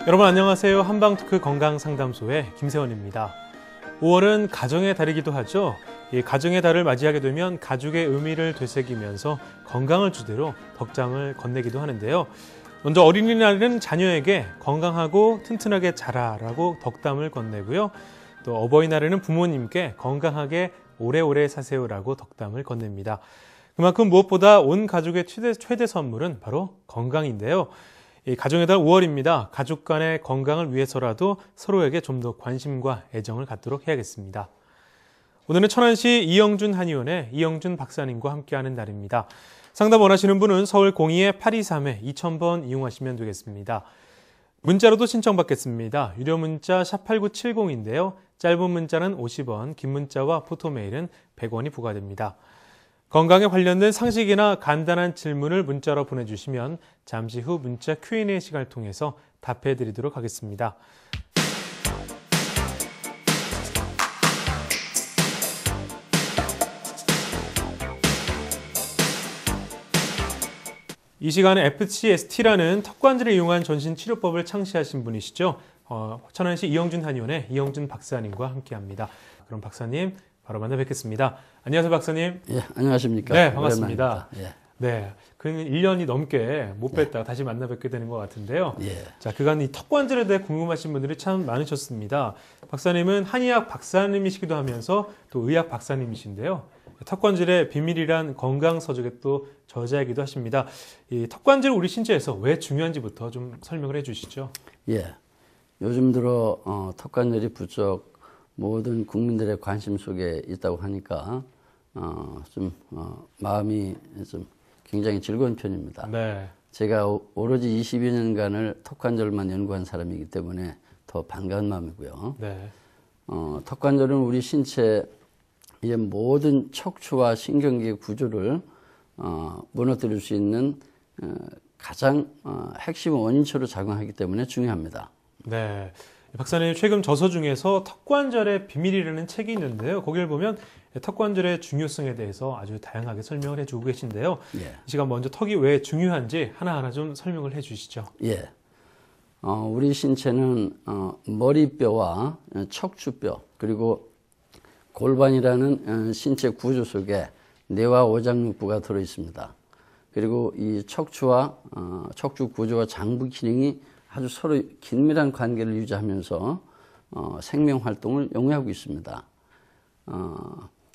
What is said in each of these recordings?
여러분 안녕하세요. 한방토크 건강상담소의 김세원입니다. 5월은 가정의 달이기도 하죠. 이 가정의 달을 맞이하게 되면 가족의 의미를 되새기면서 건강을 주제로 덕장을 건네기도 하는데요. 먼저 어린이날은 자녀에게 건강하고 튼튼하게 자라라고 덕담을 건네고요. 또 어버이날에는 부모님께 건강하게 오래오래 사세요라고 덕담을 건넵니다. 그만큼 무엇보다 온 가족의 최대 선물은 바로 건강인데요. 이 가정의 달 5월입니다. 가족 간의 건강을 위해서라도 서로에게 좀 더 관심과 애정을 갖도록 해야겠습니다. 오늘은 천안시 이영준 한의원의 이영준 박사님과 함께하는 날입니다. 상담 원하시는 분은 서울 02-823-2000번 이용하시면 되겠습니다. 문자로도 신청받겠습니다. 유료 문자 샵8970인데요. 짧은 문자는 50원, 긴 문자와 포토메일은 100원이 부과됩니다. 건강에 관련된 상식이나 간단한 질문을 문자로 보내주시면 잠시 후 문자 Q&A 시간을 통해서 답해드리도록 하겠습니다. 이 시간에 FCST라는 턱관절을 이용한 전신치료법을 창시하신 분이시죠. 천안시 이영준 한의원의 이영준 박사님과 함께합니다. 그럼 박사님 바로 만나 뵙겠습니다. 안녕하세요, 박사님. 예, 안녕하십니까. 네, 반갑습니다. 예. 네, 그러면 1년이 넘게 못 뵀다가 다시 만나 뵙게 되는 것 같은데요. 예. 자, 그간 이 턱관절에 대해 궁금하신 분들이 참 많으셨습니다. 박사님은 한의학 박사님이시기도 하면서 또 의학 박사님이신데요. 턱관절의 비밀이란 건강서적에 또 저자이기도 하십니다. 이 턱관절 우리 신체에서 왜 중요한지부터 좀 설명을 해주시죠. 예. 요즘 들어 턱관절이 부쩍 모든 국민들의 관심 속에 있다고 하니까 마음이 좀 굉장히 즐거운 편입니다. 네. 제가 오로지 20여 년간을 턱관절만 연구한 사람이기 때문에 더 반가운 마음이고요. 네. 턱관절은 우리 신체의 모든 척추와 신경계 구조를 무너뜨릴 수 있는 가장 핵심 원인처로 작용하기 때문에 중요합니다. 네. 박사님 최근 저서 중에서 턱관절의 비밀이라는 책이 있는데요. 거기를 보면 턱관절의 중요성에 대해서 아주 다양하게 설명을 해주고 계신데요. 예. 이 시간 먼저 턱이 왜 중요한지 하나하나 좀 설명을 해주시죠. 예. 우리 신체는 머리뼈와 척추뼈 그리고 골반이라는 신체 구조 속에 뇌와 오장육부가 들어 있습니다. 그리고 이 척추와 척추 구조와 장부 기능이 아주 서로 긴밀한 관계를 유지하면서 생명 활동을 영위하고 있습니다.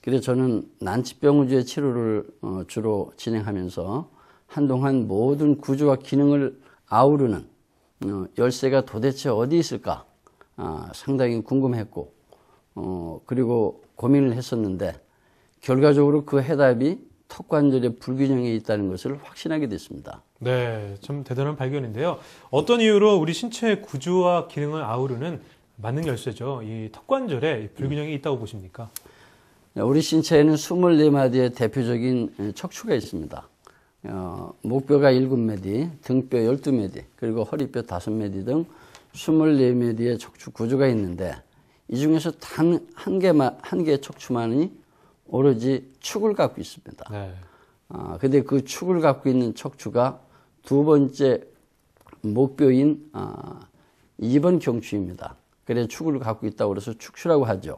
그래서 저는 난치병 위주의 치료를 주로 진행하면서 한동안 모든 구조와 기능을 아우르는 열쇠가 도대체 어디 있을까 상당히 궁금했고 그리고 고민을 했었는데 결과적으로 그 해답이 턱관절의 불균형에 있다는 것을 확신하게 됐습니다. 네, 좀 대단한 발견인데요. 어떤 이유로 우리 신체의 구조와 기능을 아우르는 만능 열쇠죠. 이 턱관절에 불균형이 있다고 보십니까? 우리 신체에는 24마디의 대표적인 척추가 있습니다. 목뼈가 7마디, 등뼈 12마디, 그리고 허리뼈 5마디 등 24마디의 척추 구조가 있는데 이 중에서 단 한 개의 척추만이 오로지 축을 갖고 있습니다. 네. 근데 그 축을 갖고 있는 척추가 두 번째 목뼈인 2번 경추입니다. 그래서 축을 갖고 있다고 그래서 축추라고 하죠.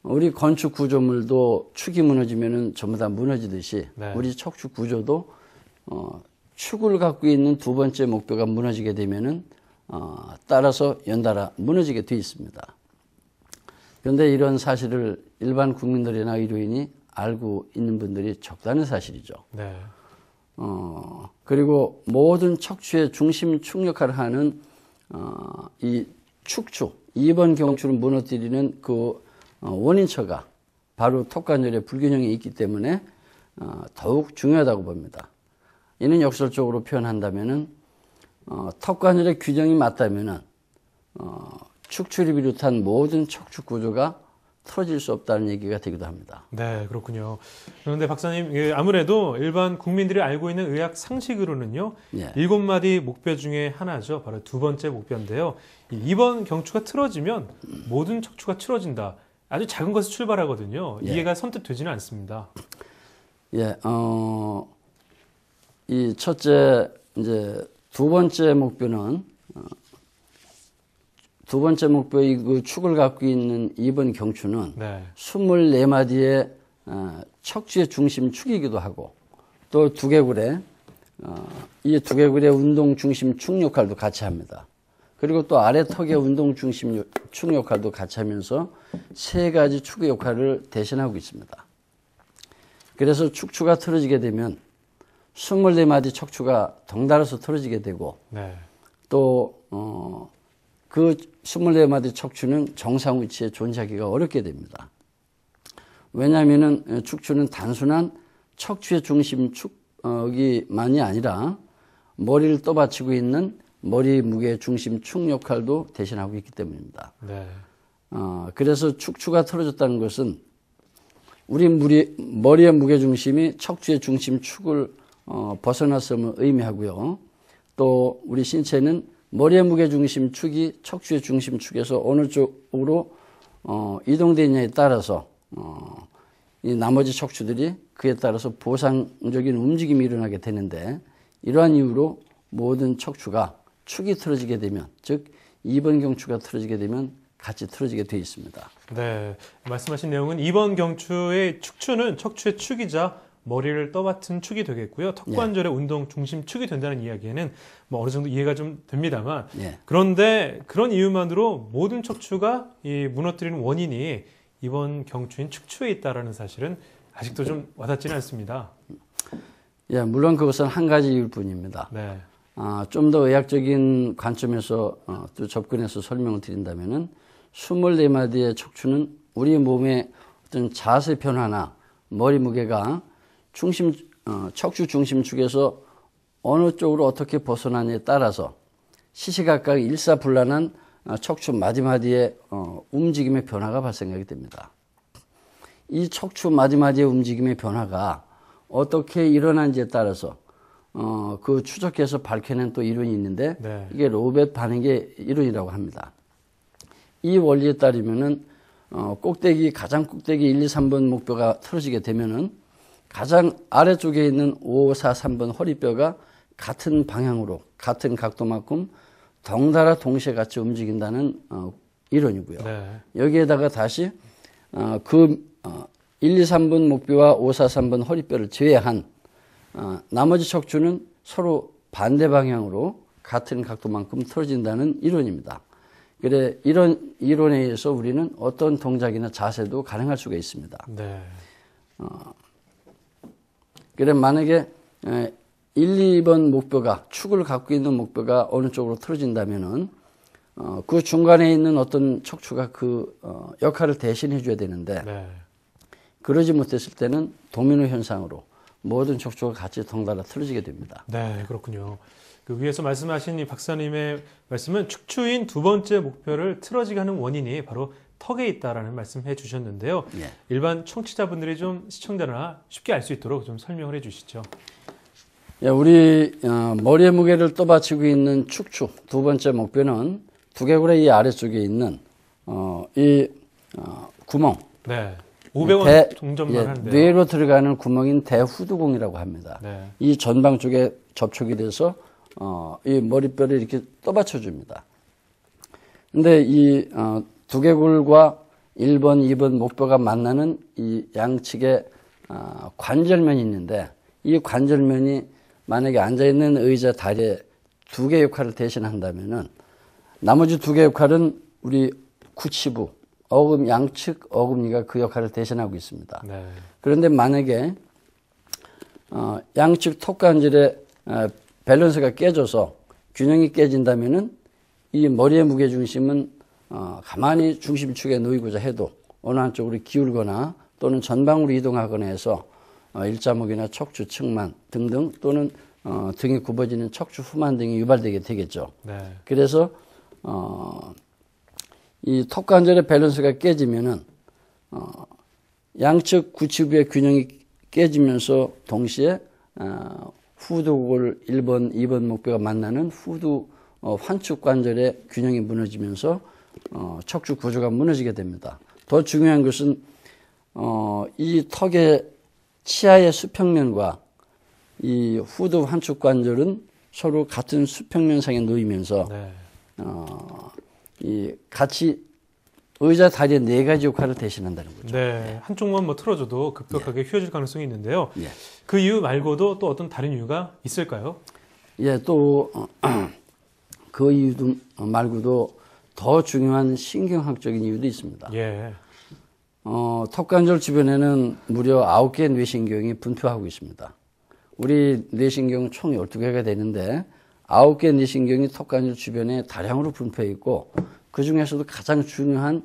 우리 건축 구조물도 축이 무너지면은 전부 다 무너지듯이 네. 우리 척추 구조도 축을 갖고 있는 두 번째 목뼈가 무너지게 되면은 따라서 연달아 무너지게 되어 있습니다. 그런데 이런 사실을 일반 국민들이나 의료인이 알고 있는 분들이 적다는 사실이죠. 네. 그리고 모든 척추의 중심 축 역할을 하는 이 축추, 2번 경추를 무너뜨리는 그 원인처가 바로 턱관절의 불균형이 있기 때문에 더욱 중요하다고 봅니다. 이는 역설적으로 표현한다면은 턱관절의 균형이 맞다면은 축추를 비롯한 모든 척추 구조가 틀어질 수 없다는 얘기가 되기도 합니다. 네, 그렇군요. 그런데 박사님, 아무래도 일반 국민들이 알고 있는 의학 상식으로는요, 예. 7마디 목뼈 중에 하나죠. 바로 두 번째 목뼈인데요. 이 2번 경추가 틀어지면 모든 척추가 틀어진다. 아주 작은 것에서 출발하거든요. 예. 이해가 선뜻 되지는 않습니다. 예, 이 첫째, 이제 두 번째 목표는 두 번째 목표의 그 축을 갖고 있는 2번 경추는 네. 24마디의 척추의 중심 축이기도 하고 또 두개골에 이 두개골의 운동 중심 축 역할도 같이 합니다. 그리고 또 아래 턱의 운동 중심 축 역할도 같이 하면서 세 가지 축의 역할을 대신하고 있습니다. 그래서 축추가 틀어지게 되면 24마디 척추가 덩달아서 틀어지게 되고 네. 또 그 24마디 척추는 정상 위치에 존재하기가 어렵게 됩니다. 왜냐하면 축추는 단순한 척추의 중심 축이만이 아니라 머리를 떠받치고 있는 머리 무게 중심 축 역할도 대신하고 있기 때문입니다. 네. 그래서 축추가 틀어졌다는 것은 우리 머리의 무게 중심이 척추의 중심 축을 벗어났음을 의미하고요. 또 우리 신체는 머리의 무게 중심 축이 척추의 중심 축에서 어느 쪽으로 이동되느냐에 따라서 이 나머지 척추들이 그에 따라서 보상적인 움직임이 일어나게 되는데 이러한 이유로 모든 척추가 축이 틀어지게 되면 즉 2번 경추가 틀어지게 되면 같이 틀어지게 되어 있습니다. 네. 말씀하신 내용은 2번 경추의 축추는 척추의 축이자 머리를 떠받친 축이 되겠고요. 턱관절의 운동 중심 축이 된다는 이야기에는 뭐 어느 정도 이해가 좀 됩니다만 그런데 그런 이유만으로 모든 척추가 이 무너뜨리는 원인이 이번 경추인 축추에 있다라는 사실은 아직도 좀 와닿지는 않습니다. 예, 물론 그것은 한 가지 이유일 뿐입니다. 네. 좀 더 의학적인 관점에서 또 접근해서 설명을 드린다면은 24마디의 척추는 우리 몸의 어떤 자세 변화나 머리 무게가 척추 중심축에서 어느 쪽으로 어떻게 벗어나냐에 따라서 시시각각 일사불란한 척추 마디마디의 움직임의 변화가 발생하게 됩니다. 이 척추 마디마디의 움직임의 변화가 어떻게 일어난지에 따라서 그 추적해서 밝혀낸 또 이론이 있는데 네. 이게 로벳 반응의 이론이라고 합니다. 이 원리에 따르면은 가장 꼭대기 1, 2, 3번 목뼈가 틀어지게 되면은 가장 아래쪽에 있는 5, 4, 3번 허리뼈가 같은 방향으로 같은 각도만큼 덩달아 동시에 같이 움직인다는 이론이고요. 네. 여기에다가 다시 1, 2, 3번 목뼈와 5, 4, 3번 허리뼈를 제외한 나머지 척추는 서로 반대 방향으로 같은 각도만큼 틀어진다는 이론입니다. 그래 이런 이론에 의해서 우리는 어떤 동작이나 자세도 가능할 수가 있습니다. 네. 그래 만약에 1, 2번 목뼈가 축을 갖고 있는 목뼈가 어느 쪽으로 틀어진다면은 그 중간에 있는 어떤 척추가 그 역할을 대신해 줘야 되는데 네. 그러지 못했을 때는 도미노 현상으로 모든 척추가 같이 덩달아 틀어지게 됩니다. 네, 그렇군요. 그 위에서 말씀하신 이 박사님의 말씀은 축추인 두 번째 목표를 틀어지게 하는 원인이 바로 턱에 있다라는 말씀해 주셨는데요. 예. 일반 청취자분들이 좀 시청자나 쉽게 알 수 있도록 좀 설명을 해 주시죠. 예, 우리 머리의 무게를 떠받치고 있는 축추 두 번째 목표는 두개골의 이 아래쪽에 있는 이 구멍. 네. 500원 동전만 하는데요. 뇌로 들어가는 구멍인 대후두공이라고 합니다. 네. 이 전방 쪽에 접촉이 돼서 이 머리뼈를 이렇게 떠받쳐 줍니다. 근데 이 두개골과 1번, 2번 목뼈가 만나는 이 양측에 관절면이 있는데 이 관절면이 만약에 앉아있는 의자 다리에 두 개 역할을 대신한다면은 나머지 두 개 역할은 우리 구치부, 양측 어금니가 그 역할을 대신하고 있습니다. 네. 그런데 만약에 양측 턱관절의 밸런스가 깨져서 균형이 깨진다면은 이 머리의 무게중심은 가만히 중심축에 놓이고자 해도 어느 한쪽으로 기울거나 또는 전방으로 이동하거나 해서 일자목이나 척추 측만 등등 또는 등이 굽어지는 척추 후만 등이 유발되게 되겠죠. 네. 그래서 이 턱관절의 밸런스가 깨지면은 양측 구치부의 균형이 깨지면서 동시에 후두골 1번, 2번 목뼈가 만나는 후두 환축 관절의 균형이 무너지면서 척추 구조가 무너지게 됩니다. 더 중요한 것은 이 턱의 치아의 수평면과 이 후두 환축 관절은 서로 같은 수평면상에 놓이면서 네. 이 같이 의자 다리의 네 가지 역할을 대신한다는 거죠. 네, 한쪽만 뭐 틀어줘도 급격하게 휘어질 가능성이 있는데요. 예. 그 이유 말고도 또 어떤 다른 이유가 있을까요? 예, 또 그 이유도 말고도 더 중요한 신경학적인 이유도 있습니다. 예. 턱관절 주변에는 무려 9개의 뇌신경이 분포하고 있습니다. 우리 뇌신경은 총 12개가 되는데 9개의 뇌신경이 턱관절 주변에 다량으로 분포해 있고 그 중에서도 가장 중요한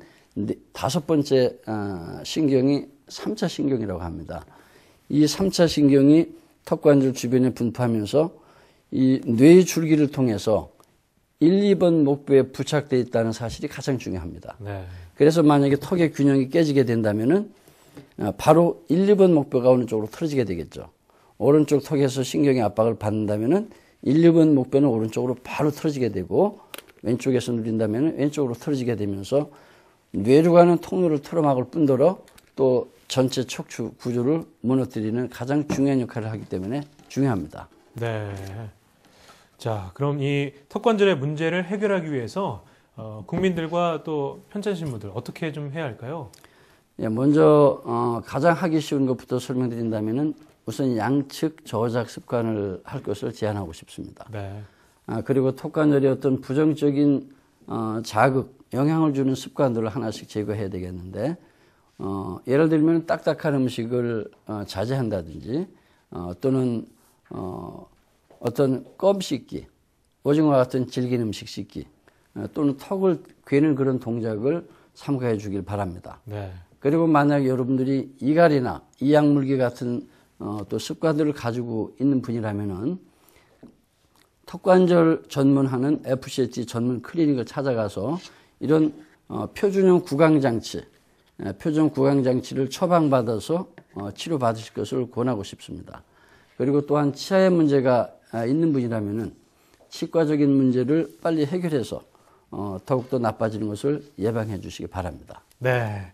5번째 신경이 3차 신경이라고 합니다. 이 3차 신경이 턱관절 주변에 분포하면서 이 뇌의 줄기를 통해서 1, 2번 목뼈에 부착되어 있다는 사실이 가장 중요합니다. 네. 그래서 만약에 턱의 균형이 깨지게 된다면은 바로 1, 2번 목뼈가 어느 쪽으로 틀어지게 되겠죠. 오른쪽 턱에서 신경의 압박을 받는다면은 1, 2번 목뼈는 오른쪽으로 바로 틀어지게 되고 왼쪽에서 누린다면 왼쪽으로 틀어지게 되면서 뇌로 가는 통로를 틀어막을 뿐더러 또 전체 척추 구조를 무너뜨리는 가장 중요한 역할을 하기 때문에 중요합니다. 네. 자, 그럼 이 턱관절의 문제를 해결하기 위해서 국민들과 또 편찬신부들 어떻게 좀 해야 할까요? 예, 먼저 가장 하기 쉬운 것부터 설명드린다면은 우선 양측 저작 습관을 할 것을 제안하고 싶습니다. 네. 그리고 턱관절에 어떤 부정적인 자극, 영향을 주는 습관들을 하나씩 제거해야 되겠는데 예를 들면 딱딱한 음식을 자제한다든지 또는 어떤 껌 씹기, 오징어 같은 질긴 음식 씹기 또는 턱을 괴는 그런 동작을 삼가해 주길 바랍니다. 네. 그리고 만약 여러분들이 이갈이나 이약물기 같은 또 습관들을 가지고 있는 분이라면은 턱관절 전문하는 FCH 전문 클리닉을 찾아가서 이런 표준형 구강장치, 표준 구강장치를 처방받아서 치료받으실 것을 권하고 싶습니다. 그리고 또한 치아에 문제가 있는 분이라면은 치과적인 문제를 빨리 해결해서 더욱더 나빠지는 것을 예방해 주시기 바랍니다. 네.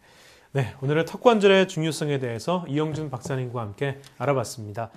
네, 오늘은 턱관절의 중요성에 대해서 이영준 박사님과 함께 알아봤습니다.